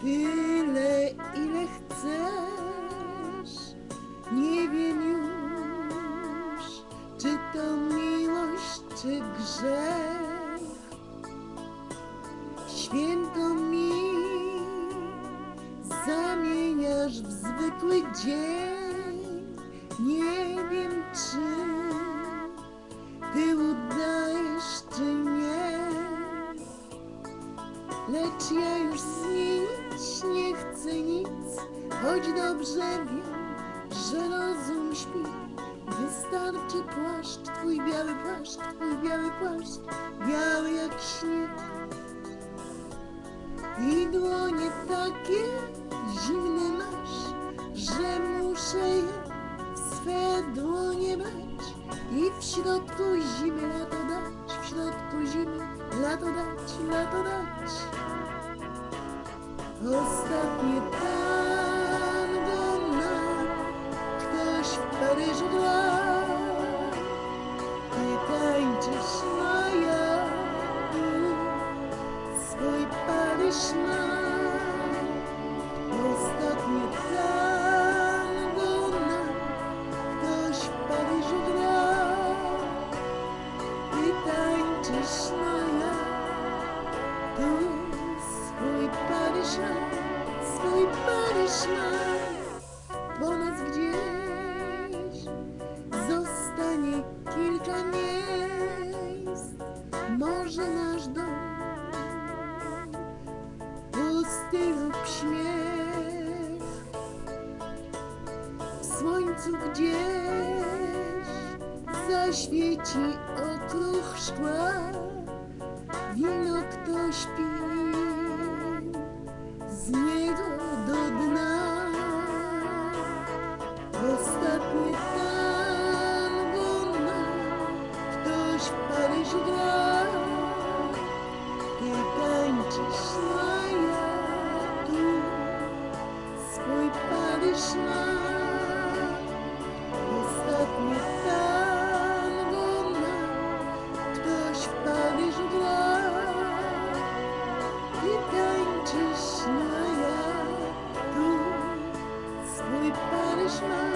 Tyle, ile chcesz, nie wiem już, czy to miłość, czy grzech. Święto mi zamieniasz w zwykły dzień. Nie wiem, czy ty udajesz, czy nie, lecz ja już zmienić nie chcę nic, choć dobrze wiem, że rozum śpi. Wystarczy płaszcz, twój biały płaszcz, twój biały płaszcz, biały jak śnieg. I dłonie takie zimne masz, że muszę je w swe dłonie brać i w środku zimy lato dać, w środku zimy lato dać, lato dać. Ostatnie tango nam ktoś w Paryżu gra. Ty tańczysz, no ja tu swój Paryż mam. Ostatnie tango nam ktoś w Paryżu gra. Ty tańczysz, no ja tu swój Paryż mam, swój Paryż mam. Po nas gdzieś zostanie kilka miejsc, może nasz dom, pusty lub śmiech. W słońcu gdzieś zaświeci okruch szkła, wino ktoś pije z niego do dna. Ostatnie tango nam ktoś w Paryżu gra. Ty tańczysz, no ja tu swój Paryż mam. Ostatnie tango nam ktoś w Paryżu gra. Ty tańczysz, no ja tu swój Paryż mam.